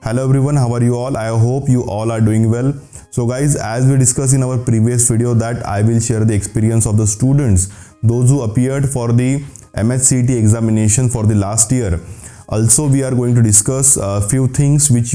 Hello everyone, how are you all? I hope you all are doing well. So guys, as we discussed in our previous video that I will share the experience of the students, those who appeared for the MHCET examination for the last year. Also we are going to discuss a few things which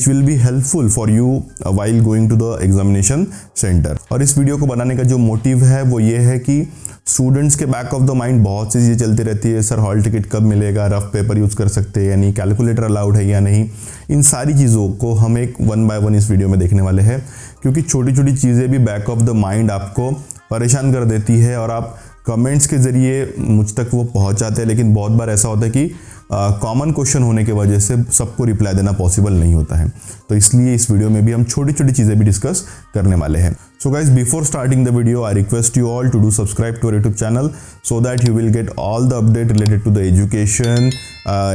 will be helpful for you while going to the examination center. और इस video को बनाने का जो motive है वो ये है कि स्टूडेंट्स के बैक ऑफ द माइंड बहुत सी चीज़ें चलती रहती है। सर हॉल टिकट कब मिलेगा, रफ पेपर यूज़ कर सकते हैं यानी कैलकुलेटर अलाउड है या नहीं, इन सारी चीज़ों को हम एक वन बाय वन इस वीडियो में देखने वाले हैं, क्योंकि छोटी छोटी चीज़ें भी बैक ऑफ द माइंड आपको परेशान कर देती है और आप कमेंट्स के ज़रिए मुझ तक वो पहुंच जाते हैं। लेकिन बहुत बार ऐसा होता है कि कॉमन क्वेश्चन होने के वजह से सबको रिप्लाई देना पॉसिबल नहीं होता है, तो इसलिए इस वीडियो में भी हम छोटी छोटी चीज़ें भी डिस्कस करने वाले हैं। So guys, before starting the video, I request you all to do subscribe to our YouTube channel so that you will get all the update related to the education,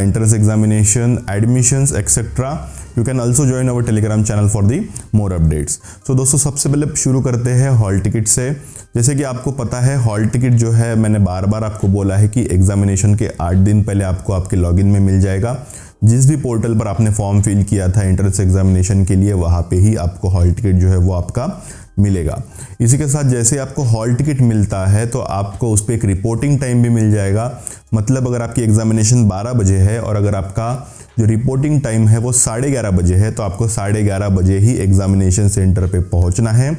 entrance examination, admissions, etc. You can also join our Telegram channel for the more updates. So दोस्तों सबसे पहले शुरू करते हैं hall ticket से। जैसे कि आपको पता है हॉल टिकट जो है, मैंने बार बार आपको बोला है कि एग्जामिनेशन के 8 दिन पहले आपको आपके लॉगिन में मिल जाएगा। जिस भी पोर्टल पर आपने फॉर्म फिल किया था एंट्रेंस एग्जामिनेशन के लिए, वहाँ पे ही आपको हॉल टिकट जो है वो आपका मिलेगा। इसी के साथ जैसे आपको हॉल टिकट मिलता है तो आपको उस पर एक रिपोर्टिंग टाइम भी मिल जाएगा। मतलब अगर आपकी एग्जामिनेशन 12 बजे है और अगर आपका जो रिपोर्टिंग टाइम है वो 11:30 बजे है, तो आपको 11:30 बजे ही एग्जामिनेशन सेंटर पे पहुंचना है,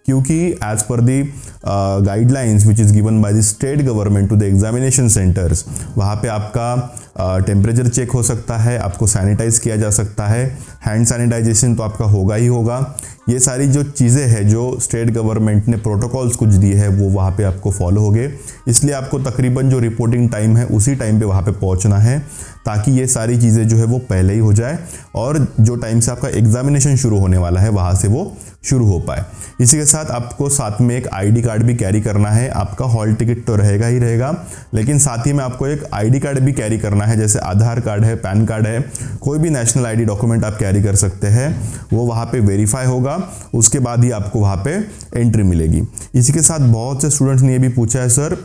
क्योंकि as per the guidelines which is given by the state government to the examination centres, वहाँ पे आपका टेम्परेचर चेक हो सकता है, आपको सैनिटाइज किया जा सकता है, हैंड सैनिटाइजेशन तो आपका होगा ही होगा। ये सारी जो चीज़ें हैं जो स्टेट गवर्नमेंट ने प्रोटोकॉल्स कुछ दिए हैं वो वहाँ पे आपको फॉलो होंगे। इसलिए आपको तकरीबन जो रिपोर्टिंग टाइम है उसी टाइम पे वहाँ पे पहुँचना है, ताकि ये सारी चीज़ें जो है वो पहले ही हो जाए और जो टाइम से आपका एग्जामिनेशन शुरू होने वाला है वहाँ से वो शुरू हो पाए। इसी के साथ आपको साथ में एक आईडी कार्ड भी कैरी करना है। आपका हॉल टिकट तो रहेगा ही रहेगा, लेकिन साथ ही में आपको एक आईडी कार्ड भी कैरी करना है, जैसे आधार कार्ड है, पैन कार्ड है, कोई भी नेशनल आईडी डॉक्यूमेंट आप कैरी कर सकते हैं। वो वहाँ पे वेरीफाई होगा, उसके बाद ही आपको वहाँ पे एंट्री मिलेगी। इसी के साथ बहुत से स्टूडेंट्स ने ये भी पूछा है सर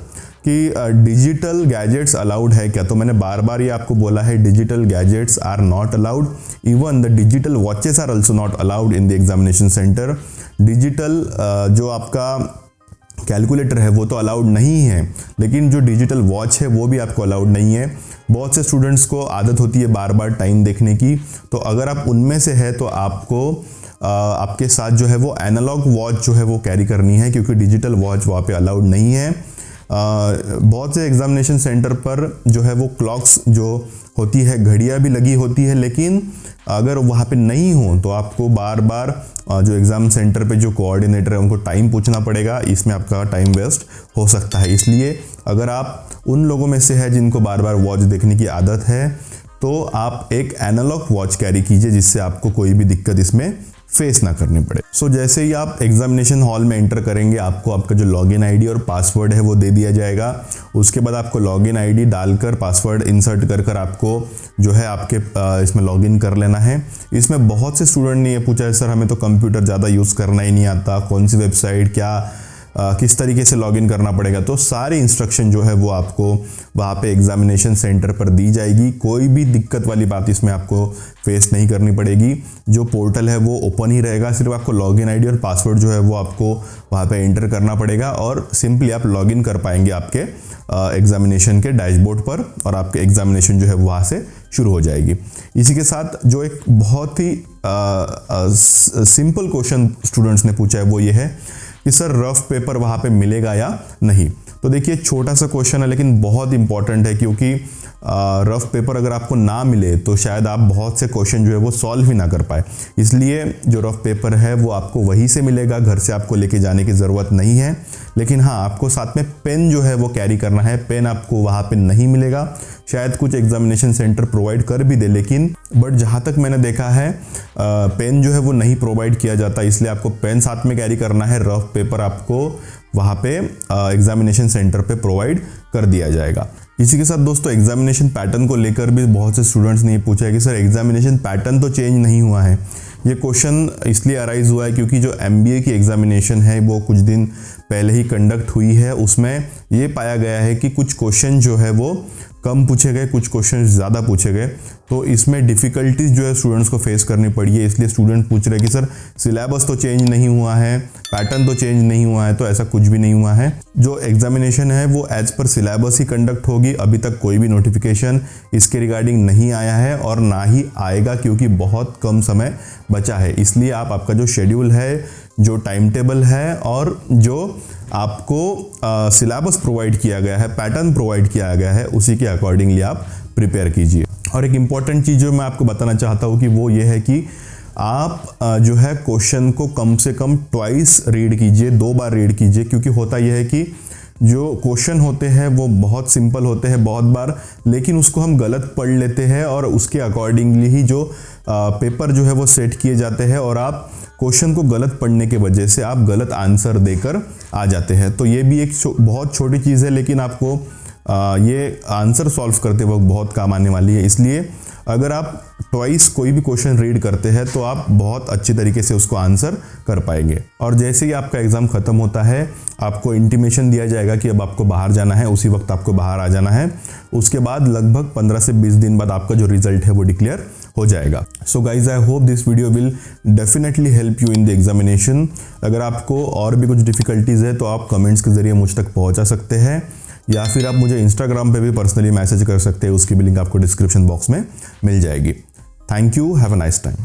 कि डिजिटल गैजेट्स अलाउड है क्या, तो मैंने बार बार ये आपको बोला है digital gadgets are not allowed, even the digital watches are also not allowed in the examination centre. Digital जो आपका कैलकुलेटर है वो तो अलाउड नहीं है, लेकिन जो डिजिटल वॉच है वो भी आपको अलाउड नहीं है। बहुत से स्टूडेंट्स को आदत होती है बार बार टाइम देखने की, तो अगर आप उनमें से है तो आपको आपके साथ जो है वो एनालॉग वॉच जो है वो कैरी करनी है, क्योंकि डिजिटल वॉच वहाँ पे अलाउड नहीं है। बहुत से एग्जामिनेशन सेंटर पर जो है वो क्लॉक्स जो होती है, घड़ियाँ भी लगी होती है, लेकिन अगर वहाँ पे नहीं हो तो आपको बार बार जो एग्ज़ाम सेंटर पे जो कोऑर्डिनेटर है उनको टाइम पूछना पड़ेगा। इसमें आपका टाइम वेस्ट हो सकता है। इसलिए अगर आप उन लोगों में से है जिनको बार बार वॉच देखने की आदत है, तो आप एक एनालॉग वॉच कैरी कीजिए, जिससे आपको कोई भी दिक्कत इसमें फेस ना करनी पड़े। सो जैसे ही आप एग्जामिनेशन हॉल में एंटर करेंगे, आपको आपका जो लॉगिन आईडी और पासवर्ड है वो दे दिया जाएगा। उसके बाद आपको लॉगिन आईडी डालकर पासवर्ड इंसर्ट कर आपको जो है आपके इसमें लॉगिन कर लेना है। इसमें बहुत से स्टूडेंट ने ये पूछा है सर हमें तो कंप्यूटर ज़्यादा यूज़ करना ही नहीं आता, कौन सी वेबसाइट क्या किस तरीके से लॉगिन करना पड़ेगा, तो सारी इंस्ट्रक्शन जो है वो आपको वहाँ पे एग्जामिनेशन सेंटर पर दी जाएगी। कोई भी दिक्कत वाली बात इसमें आपको फेस नहीं करनी पड़ेगी। जो पोर्टल है वो ओपन ही रहेगा, सिर्फ आपको लॉगिन आईडी और पासवर्ड जो है वो आपको वहाँ पे एंटर करना पड़ेगा और सिंपली आप लॉगिन कर पाएंगे आपके एग्जामिनेशन के डैशबोर्ड पर, और आपके एग्जामिनेशन जो है वहाँ से शुरू हो जाएगी। इसी के साथ जो एक बहुत ही सिंपल क्वेश्चन स्टूडेंट्स ने पूछा है वो ये है कि सर रफ पेपर वहाँ पे मिलेगा या नहीं। तो देखिए छोटा सा क्वेश्चन है लेकिन बहुत इंपॉर्टेंट है, क्योंकि रफ पेपर अगर आपको ना मिले तो शायद आप बहुत से क्वेश्चन जो है वो सॉल्व ही ना कर पाए। इसलिए जो रफ पेपर है वो आपको वहीं से मिलेगा, घर से आपको लेके जाने की ज़रूरत नहीं है। लेकिन हाँ, आपको साथ में पेन जो है वो कैरी करना है। पेन आपको वहाँ पे नहीं मिलेगा, शायद कुछ एग्जामिनेशन सेंटर प्रोवाइड कर भी दे, लेकिन बट जहाँ तक मैंने देखा है पेन जो है वो नहीं प्रोवाइड किया जाता, इसलिए आपको पेन साथ में कैरी करना है। रफ पेपर आपको वहाँ पे एग्जामिनेशन सेंटर पे प्रोवाइड कर दिया जाएगा। इसी के साथ दोस्तों एग्जामिनेशन पैटर्न को लेकर भी बहुत से स्टूडेंट्स ने ये पूछा है कि सर एग्जामिनेशन पैटर्न तो चेंज नहीं हुआ है। ये क्वेश्चन इसलिए अराइज हुआ है क्योंकि जो MBA की एग्जामिनेशन है वो कुछ दिन पहले ही कंडक्ट हुई है। उसमें ये पाया गया है कि कुछ क्वेश्चन जो है वो कम पूछे गए, कुछ क्वेश्चन ज़्यादा पूछे गए। तो इसमें डिफ़िकल्टीज जो है स्टूडेंट्स को फेस करनी पड़ी है। इसलिए स्टूडेंट पूछ रहे हैं कि सर सिलेबस तो चेंज नहीं हुआ है, पैटर्न तो चेंज नहीं हुआ है। तो ऐसा कुछ भी नहीं हुआ है। जो एग्जामिनेशन है वो एज पर सिलेबस ही कंडक्ट होगी। अभी तक कोई भी नोटिफिकेशन इसके रिगार्डिंग नहीं आया है और ना ही आएगा, क्योंकि बहुत कम समय बचा है। इसलिए आपका जो शेड्यूल है, जो टाइम टेबल है और जो आपको सिलेबस प्रोवाइड किया गया है, पैटर्न प्रोवाइड किया गया है, उसी के अकॉर्डिंगली आप प्रिपेयर कीजिए। और एक इम्पॉर्टेंट चीज़ जो मैं आपको बताना चाहता हूँ कि वो ये है कि आप जो है क्वेश्चन को कम से कम ट्वाइस रीड कीजिए, 2 बार रीड कीजिए। क्योंकि होता यह है कि जो क्वेश्चन होते हैं वो बहुत सिंपल होते हैं बहुत बार, लेकिन उसको हम गलत पढ़ लेते हैं और उसके अकॉर्डिंगली ही जो पेपर जो है वो सेट किए जाते हैं और आप क्वेश्चन को गलत पढ़ने के वजह से आप गलत आंसर देकर आ जाते हैं। तो ये भी एक बहुत छोटी चीज़ है, लेकिन आपको ये आंसर सॉल्व करते वक्त बहुत काम आने वाली है। इसलिए अगर आप ट्वाइस कोई भी क्वेश्चन रीड करते हैं तो आप बहुत अच्छी तरीके से उसको आंसर कर पाएंगे। और जैसे ही आपका एग्ज़ाम ख़त्म होता है, आपको इंटीमेशन दिया जाएगा कि अब आपको बाहर जाना है, उसी वक्त आपको बाहर आ जाना है। उसके बाद लगभग 15 से 20 दिन बाद आपका जो रिजल्ट है वो डिक्लेयर हो जाएगा। So guys, I hope this video will definitely help you in the examination. अगर आपको और भी कुछ डिफ़िकल्टीज़ है तो आप कमेंट्स के ज़रिए मुझ तक पहुँचा सकते हैं, या फिर आप मुझे इंस्टाग्राम पे भी पर्सनली मैसेज कर सकते हैं। उसकी भी लिंक आपको डिस्क्रिप्शन बॉक्स में मिल जाएगी। Thank you, have a nice time.